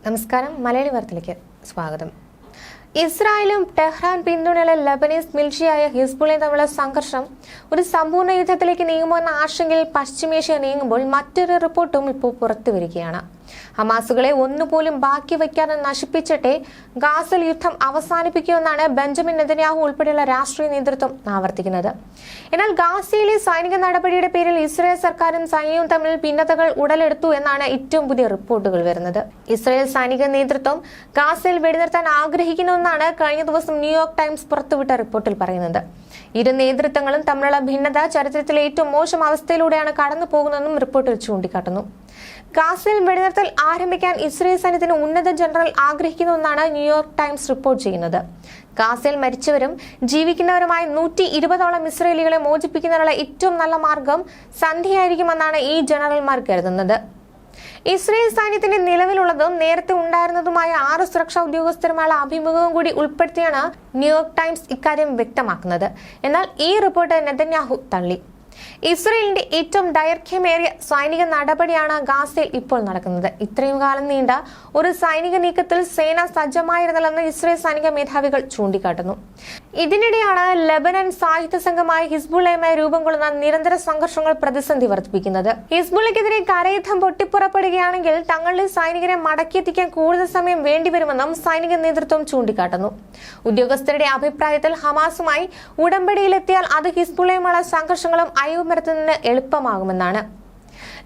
നമസ്കാരം. മലയാളി വാർത്തയിലേക്ക് സ്വാഗതം. ഇസ്രായേലും ടെഹ്റാൻ പിന്തുണയുള്ള ലബനീസ് മിലിഷ്യയായ ഹിസ്ബുള്ളയും തമ്മിലുള്ള സംഘർഷം ഒരു സമ്പൂർണ്ണ യുദ്ധത്തിലേക്ക് നീങ്ങുമെന്ന ആശങ്കയിൽ പശ്ചിമേഷ്യ നീങ്ങുമ്പോൾ മറ്റൊരു റിപ്പോർട്ടും ഇപ്പോൾ പുറത്തുവരികയാണ്. ഹമാസുകളെ ഒന്നുപോലും ബാക്കി വയ്ക്കാതെ നശിപ്പിച്ചിട്ടേ ഗാസയിൽ യുദ്ധം അവസാനിപ്പിക്കുമെന്നാണ് ബെഞ്ചമിൻ നെതന്യാഹു ഉൾപ്പെടെയുള്ള രാഷ്ട്രീയ നേതൃത്വം ആവർത്തിക്കുന്നത്. എന്നാൽ ഗാസയിലെ സൈനിക നടപടിയുടെ പേരിൽ ഇസ്രായേൽ സർക്കാരും സൈന്യവും തമ്മിൽ ഭിന്നതകൾ ഉടലെടുത്തു എന്നാണ് ഏറ്റവും പുതിയ റിപ്പോർട്ടുകൾ വരുന്നത്. ഇസ്രായേൽ സൈനിക നേതൃത്വം ഗാസയിൽ വെടിനിർത്താൻ ആഗ്രഹിക്കുന്നുവെന്നാണ് കഴിഞ്ഞ ദിവസം ന്യൂയോർക്ക് ടൈംസ് പുറത്തുവിട്ട റിപ്പോർട്ടിൽ പറയുന്നത്. ഇരു നേതൃത്വങ്ങളും തമ്മിലുള്ള ഭിന്നത ചരിത്രത്തിലെ ഏറ്റവും മോശം അവസ്ഥയിലൂടെയാണ് കടന്നു പോകുന്നതെന്നും റിപ്പോർട്ടിൽ ചൂണ്ടിക്കാട്ടുന്നു. ഗാസയിൽ വെടിനിർത്തൽ ആരംഭിക്കാൻ ഇസ്രായേൽ സൈന്യത്തിന് ഉന്നത ജനറൽ ആഗ്രഹിക്കുന്നുവെന്നാണ് ന്യൂയോർക്ക് ടൈംസ് റിപ്പോർട്ട് ചെയ്യുന്നത്. ഗാസയിൽ മരിച്ചവരും ജീവിക്കുന്നവരുമായ 120ഓളം ഇസ്രായേലികളെ മോചിപ്പിക്കുന്നതിനുള്ള ഏറ്റവും നല്ല മാർഗം സന്ധിയായിരിക്കുമെന്നാണ് ഈ ജനറൽമാർ കരുതുന്നത്. ഇസ്രായേൽ സൈന്യത്തിന്റെ നിലവിലുള്ളതും നേരത്തെ ഉണ്ടായിരുന്നതുമായ 6 സുരക്ഷാ ഉദ്യോഗസ്ഥരുമായുള്ള അഭിമുഖവും കൂടി ഉൾപ്പെടുത്തിയാണ് ന്യൂയോർക്ക് ടൈംസ് ഇക്കാര്യം വ്യക്തമാക്കുന്നത്. എന്നാൽ ഈ റിപ്പോർട്ട് നെതന്യാഹു തള്ളി. ഇസ്രായേലിന്റെ ഏറ്റവും ദൈർഘ്യമേറിയ സൈനിക നടപടിയാണ് ഗാസയിൽ ഇപ്പോൾ നടക്കുന്നത്. ഇത്രയും കാലം നീണ്ട ഒരു സൈനിക നീക്കത്തിൽ സേന സജ്ജമായിരുന്നില്ലെന്ന് ഇസ്രായേൽ സൈനിക മേധാവികൾ ചൂണ്ടിക്കാട്ടുന്നു. ഇതിനിടെയാണ് ലെബനൻ സായുധ സംഘമായ ഹിസ്ബുള്ളയുമായി രൂപം കൊള്ളുന്ന നിരന്തര സംഘർഷങ്ങൾ പ്രതിസന്ധി വർദ്ധിപ്പിക്കുന്നത്. ഹിസ്ബുള്ളയ്ക്കെതിരെ കരയുദ്ധം പൊട്ടിപ്പുറപ്പെടുകയാണെങ്കിൽ തങ്ങളുടെ സൈനികരെ മടക്കിയെത്തിക്കാൻ കൂടുതൽ സമയം വേണ്ടിവരുമെന്നും സൈനിക നേതൃത്വം ചൂണ്ടിക്കാട്ടുന്നു. ഉദ്യോഗസ്ഥരുടെ അഭിപ്രായത്തിൽ ഹമാസുമായി ഉടമ്പടിയിലെത്തിയാൽ അത് ഹിസ്ബുള്ളയുമുള്ള സംഘർഷങ്ങളും അയവുമരത്തുന്നതിന് എളുപ്പമാകുമെന്നാണ്.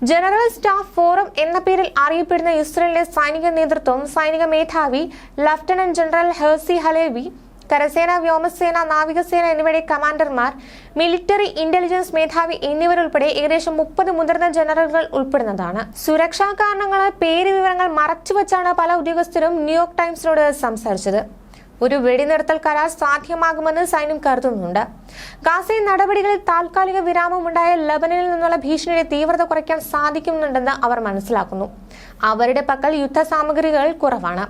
ജനറൽ സ്റ്റാഫ് ഫോറം എന്ന പേരിൽ അറിയപ്പെടുന്ന ഇസ്രായേലിലെ സൈനിക നേതൃത്വം സൈനിക മേധാവി ലഫ്റ്റനന്റ് ജനറൽ ഹെർസി ഹലേവി, കരസേന, വ്യോമസേന, നാവികസേന എന്നിവയുടെ കമാൻഡർമാർ, മിലിറ്ററി ഇന്റലിജൻസ് മേധാവി എന്നിവരുൾപ്പെടെ ഏകദേശം 30 മുതിർന്ന ജനറലുകൾ ഉൾപ്പെടുന്നതാണ്. സുരക്ഷാ കാരണങ്ങളാൽ പേര് വിവരങ്ങൾ മറച്ചുവെച്ചാണ് പല ഉദ്യോഗസ്ഥരും ന്യൂയോർക്ക് ടൈംസിനോട് സംസാരിച്ചത്. ഒരു വെടിനിർത്തൽ കരാർ സാധ്യമാകുമെന്ന് സൈന്യം കരുതുന്നുണ്ട്. ഗാസയിൽ നടപടികളിൽ താൽക്കാലിക വിരാമമുണ്ടായ ലബനനിൽ നിന്നുള്ള ഭീഷണിയുടെ തീവ്രത കുറയ്ക്കാൻ സാധിക്കുന്നുണ്ടെന്ന് അവർ മനസ്സിലാക്കുന്നു. അവരുടെ പക്കൽ യുദ്ധസാമഗ്രികൾ കുറവാണ്.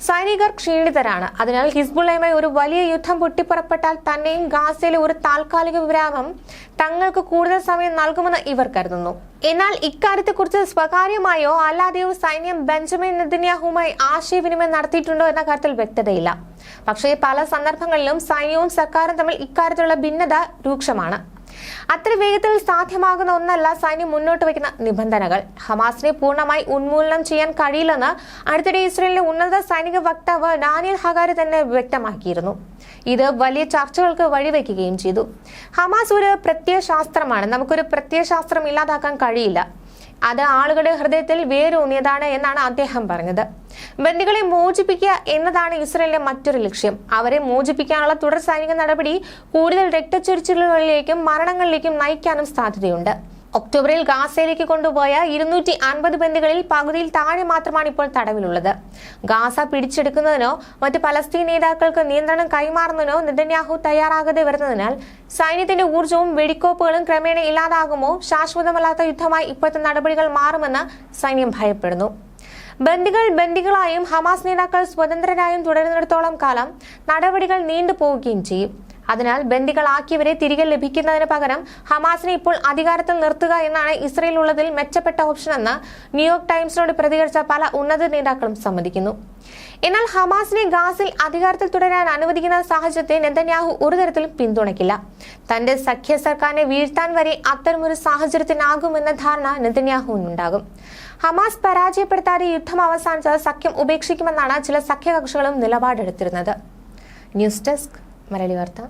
സൈനികർ ക്ഷീണിതരാണ്. അതിനാൽ ഹിസ്ബുള്ളയുമായി ഒരു വലിയ യുദ്ധം പൊട്ടിപ്പുറപ്പെട്ടാൽ തന്നെയും ഗാസയിലെ ഒരു താൽക്കാലിക വിരാമം തങ്ങൾക്ക് കൂടുതൽ സമയം നൽകുമെന്ന് ഇവർ കരുതുന്നു. എന്നാൽ ഇക്കാര്യത്തെക്കുറിച്ച് സ്വകാര്യമായോ അല്ലാതെയോ സൈന്യം ബെഞ്ചമിൻ നെതന്യാഹുവുമായി ആശയവിനിമയം നടത്തിയിട്ടുണ്ടോ എന്ന കാര്യത്തിൽ വ്യക്തതയില്ല. പക്ഷേ പല സന്ദർഭങ്ങളിലും സൈന്യവും സർക്കാരും തമ്മിൽ ഇക്കാര്യത്തിലുള്ള ഭിന്നത രൂക്ഷമാണ്. അത്ര വേഗത്തിൽ സാധ്യമാകുന്ന ഒന്നല്ല സൈന്യം മുന്നോട്ട് വയ്ക്കുന്ന നിബന്ധനകൾ. ഹമാസിനെ പൂർണ്ണമായി ഉന്മൂലനം ചെയ്യാൻ കഴിയില്ലെന്ന് അടുത്തിടെ ഇസ്രായേലിലെ ഉന്നത സൈനിക വക്താവ് ഡാനിയൽ ഹഗാരി തന്നെ വ്യക്തമാക്കിയിരുന്നു. ഇത് വലിയ ചർച്ചകൾക്ക് വഴിവെക്കുകയും ചെയ്തു. ഹമാസ് ഒരു പ്രത്യയശാസ്ത്രമാണ്. നമുക്കൊരു പ്രത്യയശാസ്ത്രം ഇല്ലാതാക്കാൻ കഴിയില്ല. അത് ആളുകളുടെ ഹൃദയത്തിൽ വേരൂന്നിയതാണ് എന്നാണ് അദ്ദേഹം പറഞ്ഞത്. ബന്ദികളെ മോചിപ്പിക്കുക എന്നതാണ് ഇസ്രായേലിന്റെ മറ്റൊരു ലക്ഷ്യം. അവരെ മോചിപ്പിക്കാനുള്ള തുടർ സൈനിക നടപടി കൂടുതൽ രക്തച്ചൊരിച്ചിലുകളിലേക്കും മരണങ്ങളിലേക്കും നയിക്കാനും സാധ്യതയുണ്ട്. ഒക്ടോബറിൽ ഗാസയിലേക്ക് കൊണ്ടുപോയ 250 ബന്ദികളിൽ പകുതിയിൽ താഴെ മാത്രമാണ് ഇപ്പോൾ തടവിലുള്ളത്. ഗാസ പിടിച്ചെടുക്കുന്നതിനോ മറ്റ് പലസ്തീൻ നേതാക്കൾക്ക് നിയന്ത്രണം കൈമാറുന്നതിനോ നെതന്യാഹു തയ്യാറാകാതെ വരുന്നതിനാൽ സൈന്യത്തിന്റെ ഊർജ്ജവും വെടിക്കോപ്പുകളും ക്രമേണ ഇല്ലാതാകുമോ ശാശ്വതമല്ലാത്ത യുദ്ധമായി ഇപ്പോഴത്തെ നടപടികൾ മാറുമെന്ന് സൈന്യം ഭയപ്പെടുന്നു. ബന്ദികളായും ഹമാസ് നേതാക്കൾ സ്വതന്ത്രരായും തുടരുന്നിടത്തോളം കാലം നടപടികൾ നീണ്ടുപോവുകയും ചെയ്യും. അതിനാൽ ബന്ദികളാക്കിയവരെ തിരികെ ലഭിക്കുന്നതിന് പകരം ഹമാസിനെ ഇപ്പോൾ അധികാരത്തിൽ നിർത്തുക എന്നാണ് ഇസ്രായേൽ ഉള്ളതിൽ മെച്ചപ്പെട്ട ഓപ്ഷൻ എന്ന് ന്യൂയോർക്ക് ടൈംസിനോട് പ്രതികരിച്ച പല ഉന്നത നേതാക്കളും സമ്മതിക്കുന്നു. എന്നാൽ ഹമാസിനെ ഗാസയിൽ അധികാരത്തിൽ തുടരാൻ അനുവദിക്കുന്ന സാഹചര്യത്തെ നെതന്യാഹു ഒരു തരത്തിലും പിന്തുണയ്ക്കില്ല. തന്റെ സഖ്യ സർക്കാരിനെ വീഴ്ത്താൻ വരെ അത്തരമൊരു സാഹചര്യത്തിനാകുമെന്ന ധാരണ നെതന്യാഹുവിനുണ്ടാകും. ഹമാസ് പരാജയപ്പെടുത്താതെ യുദ്ധം അവസാനിച്ചാൽ സഖ്യം ഉപേക്ഷിക്കുമെന്നാണ് ചില സഖ്യകക്ഷികളും നിലപാടെടുത്തിരുന്നത്. ന്യൂസ് ഡെസ്ക് മലയാളി വാർത്ത.